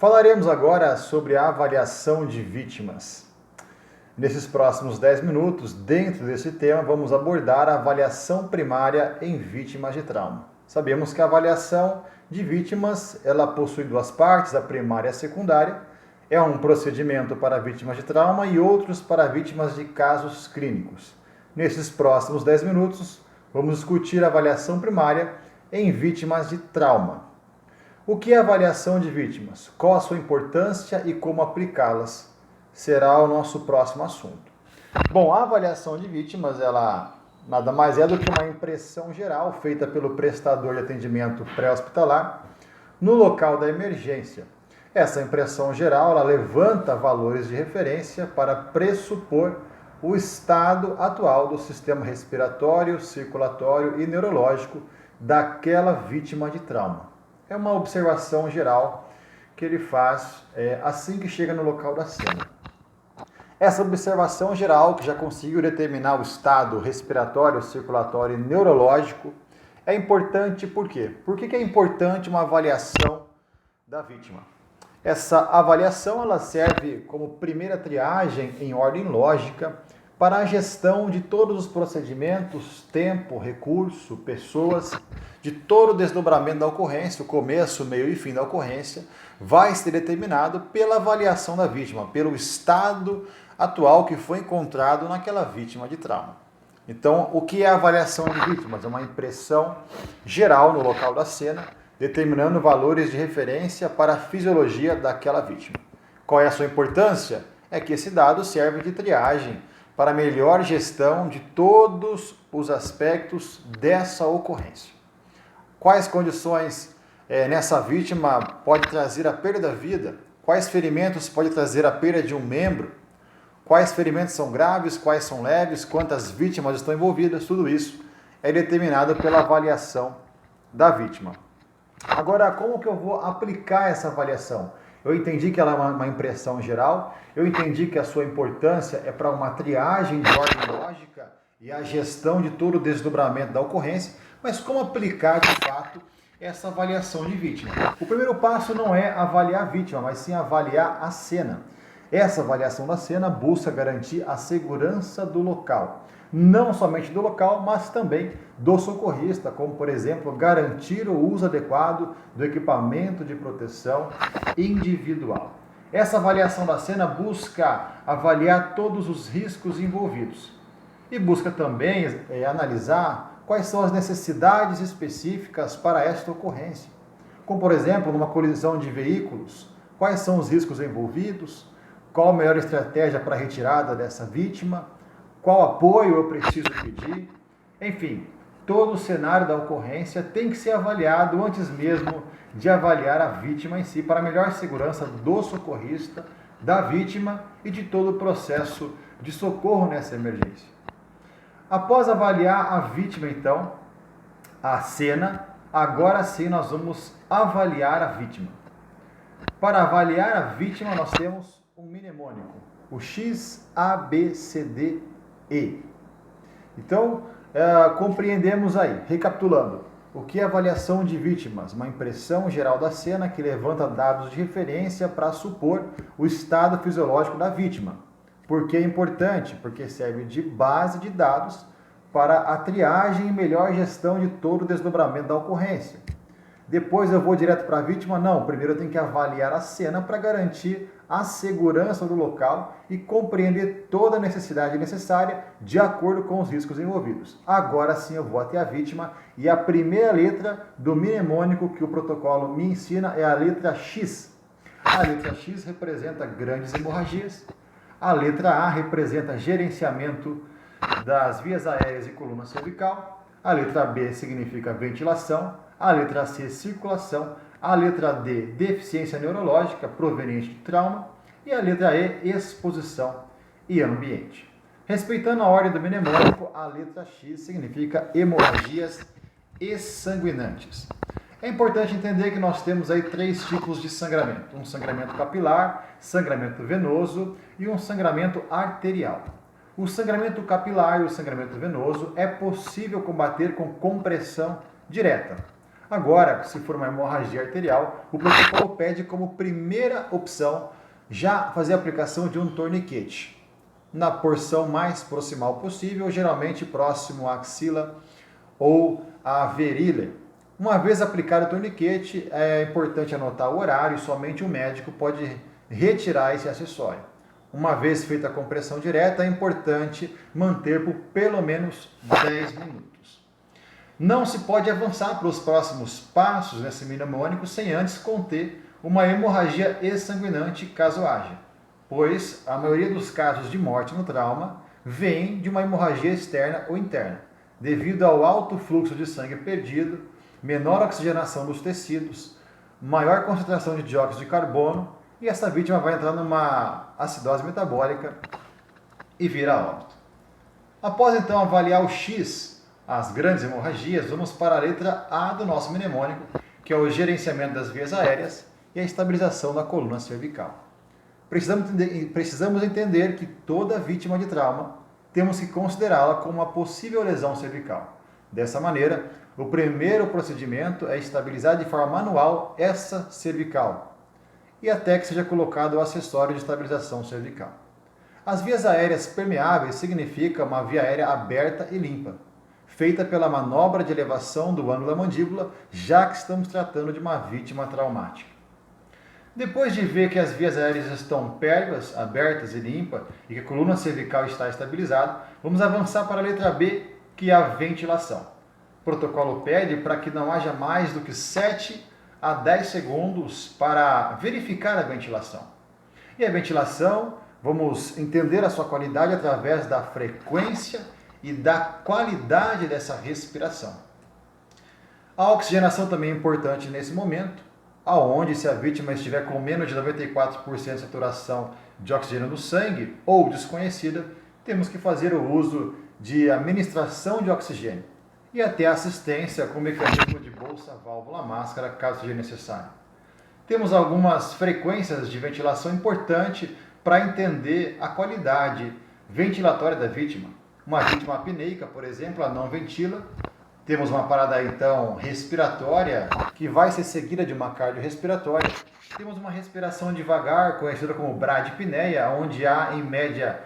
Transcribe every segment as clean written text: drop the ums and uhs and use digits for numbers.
Falaremos agora sobre a avaliação de vítimas. Nesses próximos 10 minutos, dentro desse tema, vamos abordar a avaliação primária em vítimas de trauma. Sabemos que a avaliação de vítimas, ela possui duas partes, a primária e a secundária. É um procedimento para vítimas de trauma e outros para vítimas de casos clínicos. Nesses próximos 10 minutos, vamos discutir a avaliação primária em vítimas de trauma. O que é avaliação de vítimas? Qual a sua importância e como aplicá-las? Será o nosso próximo assunto. Bom, a avaliação de vítimas, ela nada mais é do que uma impressão geral feita pelo prestador de atendimento pré-hospitalar no local da emergência. Essa impressão geral, ela levanta valores de referência para pressupor o estado atual do sistema respiratório, circulatório e neurológico daquela vítima de trauma. É uma observação geral que ele faz assim que chega no local da cena. Essa observação geral, que já conseguiu determinar o estado respiratório, circulatório e neurológico, é importante por quê? Por que é importante uma avaliação da vítima? Essa avaliação ela serve como primeira triagem em ordem lógica para a gestão de todos os procedimentos, tempo, recurso, pessoas, de todo o desdobramento da ocorrência, o começo, meio e fim da ocorrência, vai ser determinado pela avaliação da vítima, pelo estado atual que foi encontrado naquela vítima de trauma. Então, o que é a avaliação de vítimas? É uma impressão geral no local da cena, determinando valores de referência para a fisiologia daquela vítima. Qual é a sua importância? É que esse dado serve de triagem para a melhor gestão de todos os aspectos dessa ocorrência. Quais condições nessa vítima pode trazer a perda da vida? Quais ferimentos pode trazer a perda de um membro? Quais ferimentos são graves, quais são leves, quantas vítimas estão envolvidas? Tudo isso é determinado pela avaliação da vítima. Agora, como que eu vou aplicar essa avaliação? Eu entendi que ela é uma impressão geral, eu entendi que a sua importância é para uma triagem de ordem lógica e a gestão de todo o desdobramento da ocorrência, mas como aplicar de fato essa avaliação de vítima? O primeiro passo não é avaliar a vítima, mas sim avaliar a cena. Essa avaliação da cena busca garantir a segurança do local. Não somente do local, mas também do socorrista, como, por exemplo, garantir o uso adequado do equipamento de proteção individual. Essa avaliação da cena busca avaliar todos os riscos envolvidos e busca também analisar quais são as necessidades específicas para esta ocorrência. Como, por exemplo, numa colisão de veículos, quais são os riscos envolvidos, qual a melhor estratégia para a retirada dessa vítima, qual apoio eu preciso pedir, enfim, todo o cenário da ocorrência tem que ser avaliado antes mesmo de avaliar a vítima em si, para a melhor segurança do socorrista, da vítima e de todo o processo de socorro nessa emergência. Após avaliar a vítima, então, a cena, agora sim nós vamos avaliar a vítima. Para avaliar a vítima, nós temos um mnemônico, o XABCDE. Então, compreendemos aí, recapitulando, o que é avaliação de vítimas? Uma impressão geral da cena que levanta dados de referência para supor o estado fisiológico da vítima. Por que é importante? Porque serve de base de dados para a triagem e melhor gestão de todo o desdobramento da ocorrência. Depois eu vou direto para a vítima? Não, primeiro eu tenho que avaliar a cena para garantir a segurança do local e compreender toda a necessidade necessária de acordo com os riscos envolvidos. Agora sim eu vou até a vítima e a primeira letra do mnemônico que o protocolo me ensina é a letra X. A letra X representa grandes hemorragias, a letra A representa gerenciamento das vias aéreas e coluna cervical, a letra B significa ventilação, a letra C, circulação, a letra D, deficiência neurológica proveniente de trauma e a letra E, exposição e ambiente. Respeitando a ordem do mnemônico, a letra X significa hemorragias exsanguinantes. É importante entender que nós temos aí 3 tipos de sangramento: um sangramento capilar, sangramento venoso e um sangramento arterial. O sangramento capilar e o sangramento venoso é possível combater com compressão direta. Agora, se for uma hemorragia arterial, o protocolo pede como primeira opção já fazer a aplicação de um torniquete na porção mais proximal possível, geralmente próximo à axila ou à virilha. Uma vez aplicado o torniquete, é importante anotar o horário, somente o médico pode retirar esse acessório. Uma vez feita a compressão direta, é importante manter por pelo menos 10 minutos. Não se pode avançar para os próximos passos nesse mnemônico sem antes conter uma hemorragia exsanguinante, caso haja, pois a maioria dos casos de morte no trauma vem de uma hemorragia externa ou interna, devido ao alto fluxo de sangue perdido, menor oxigenação dos tecidos, maior concentração de dióxido de carbono, e essa vítima vai entrar numa acidose metabólica e vir a óbito. Após então avaliar o X, as grandes hemorragias, vamos para a letra A do nosso mnemônico, que é o gerenciamento das vias aéreas e a estabilização da coluna cervical. Precisamos entender que toda vítima de trauma temos que considerá-la como uma possível lesão cervical. Dessa maneira, o primeiro procedimento é estabilizar de forma manual essa cervical e até que seja colocado o acessório de estabilização cervical. As vias aéreas permeáveis significa uma via aérea aberta e limpa, feita pela manobra de elevação do ângulo da mandíbula, já que estamos tratando de uma vítima traumática. Depois de ver que as vias aéreas estão pérmeas, abertas e limpas e que a coluna cervical está estabilizada, vamos avançar para a letra B, que é a ventilação. O protocolo pede para que não haja mais do que 7 a 10 segundos para verificar a ventilação. E a ventilação, vamos entender a sua qualidade através da frequência e da qualidade dessa respiração. A oxigenação também é importante nesse momento, aonde se a vítima estiver com menos de 94% de saturação de oxigênio no sangue ou desconhecida, temos que fazer o uso de administração de oxigênio e até assistência com mecanismo de bolsa, válvula, máscara, caso seja necessário. Temos algumas frequências de ventilação importantes para entender a qualidade ventilatória da vítima. Uma vítima apneica, por exemplo, ela não ventila. Temos uma parada, então, respiratória, que vai ser seguida de uma cardiorrespiratória. Temos uma respiração devagar, conhecida como bradipneia, onde há, em média,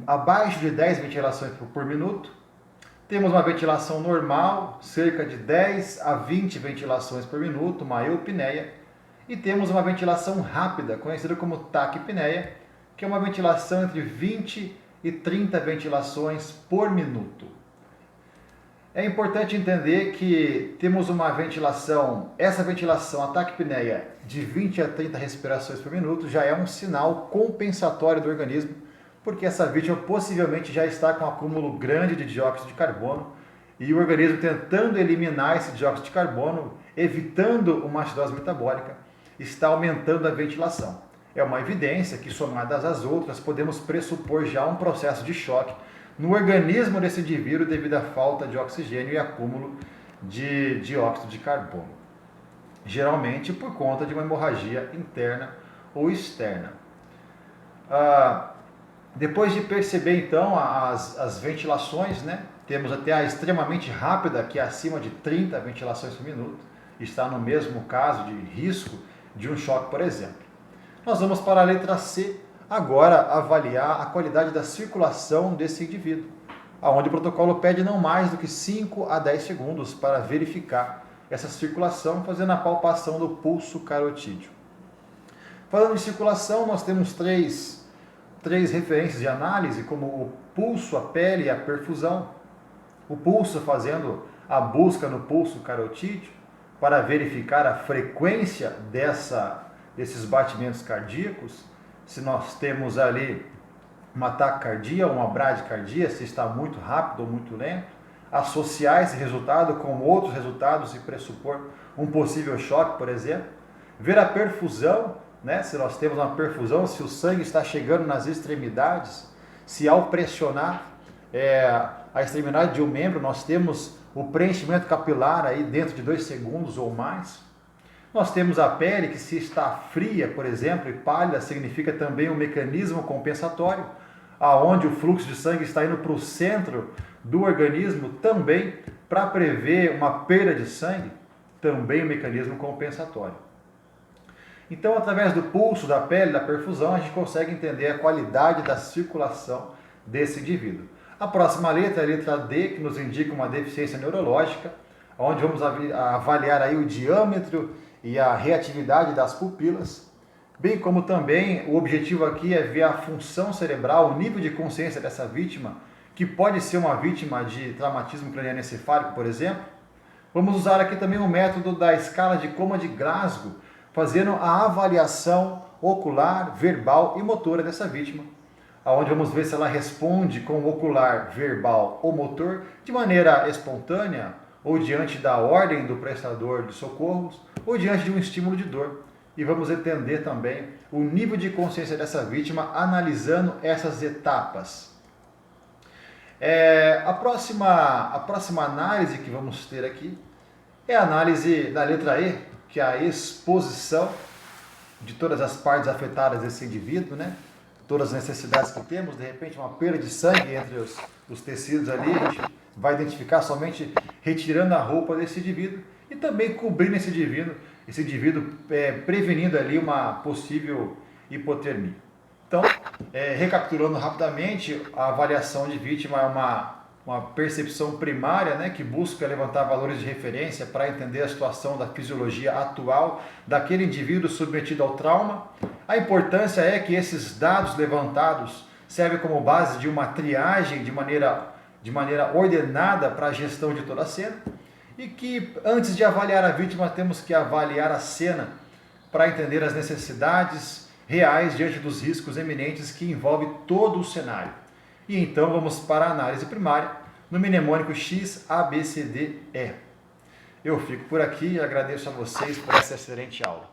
abaixo de 10 ventilações por minuto. Temos uma ventilação normal, cerca de 10 a 20 ventilações por minuto, uma eupneia. E temos uma ventilação rápida, conhecida como taquipneia, que é uma ventilação entre 20 e 30 ventilações por minuto. É importante entender que temos uma ventilação, essa ventilação, a taquipneia, de 20 a 30 respirações por minuto, já é um sinal compensatório do organismo, porque essa vítima possivelmente já está com um acúmulo grande de dióxido de carbono e o organismo tentando eliminar esse dióxido de carbono, evitando uma acidose metabólica, está aumentando a ventilação. É uma evidência que, somadas às outras, podemos pressupor já um processo de choque no organismo desse indivíduo devido à falta de oxigênio e acúmulo de dióxido de carbono, geralmente por conta de uma hemorragia interna ou externa. Depois de perceber então as ventilações, né, temos até a extremamente rápida, que é acima de 30 ventilações por minuto, está no mesmo caso de risco de um choque, por exemplo. Nós vamos para a letra C, agora avaliar a qualidade da circulação desse indivíduo, onde o protocolo pede não mais do que 5 a 10 segundos para verificar essa circulação, fazendo a palpação do pulso carotídeo. Falando de circulação, nós temos três referências de análise, como o pulso, a pele e a perfusão. O pulso fazendo a busca no pulso carotídeo para verificar a frequência desses batimentos cardíacos, se nós temos ali uma taquicardia ou uma bradicardia, se está muito rápido ou muito lento, associar esse resultado com outros resultados e pressupor um possível choque, por exemplo. Ver a perfusão, né? Se nós temos uma perfusão, se o sangue está chegando nas extremidades, se ao pressionar a extremidade de um membro, nós temos o preenchimento capilar aí dentro de 2 segundos ou mais. Nós temos a pele que, se está fria, por exemplo, e pálida, significa também um mecanismo compensatório, aonde o fluxo de sangue está indo para o centro do organismo também para prever uma perda de sangue. também um mecanismo compensatório. Então, através do pulso, da pele, da perfusão, a gente consegue entender a qualidade da circulação desse indivíduo. A próxima letra é a letra D, que nos indica uma deficiência neurológica, onde vamos avaliar aí o diâmetro e a reatividade das pupilas, bem como também o objetivo aqui é ver a função cerebral, o nível de consciência dessa vítima, que pode ser uma vítima de traumatismo crânioencefálico, por exemplo. Vamos usar aqui também o método da escala de Coma de Glasgow, fazendo a avaliação ocular, verbal e motora dessa vítima, onde vamos ver se ela responde com o ocular, verbal ou motor de maneira espontânea, ou diante da ordem do prestador de socorros, ou diante de um estímulo de dor. E vamos entender também o nível de consciência dessa vítima analisando essas etapas. A próxima análise que vamos ter aqui é a análise da letra E, que é a exposição de todas as partes afetadas desse indivíduo, né? Todas as necessidades que temos, de repente uma perda de sangue entre os tecidos ali, a gente vai identificar somente retirando a roupa desse indivíduo e também cobrindo esse indivíduo prevenindo ali uma possível hipotermia. Então, recapitulando rapidamente, a avaliação de vítima é uma percepção primária, né, que busca levantar valores de referência para entender a situação da fisiologia atual daquele indivíduo submetido ao trauma. A importância é que esses dados levantados servem como base de uma triagem de maneira ordenada para a gestão de toda a cena e que antes de avaliar a vítima temos que avaliar a cena para entender as necessidades reais diante dos riscos eminentes que envolvem todo o cenário. E então vamos para a análise primária no mnemônico XABCDE. Eu fico por aqui e agradeço a vocês por essa excelente aula.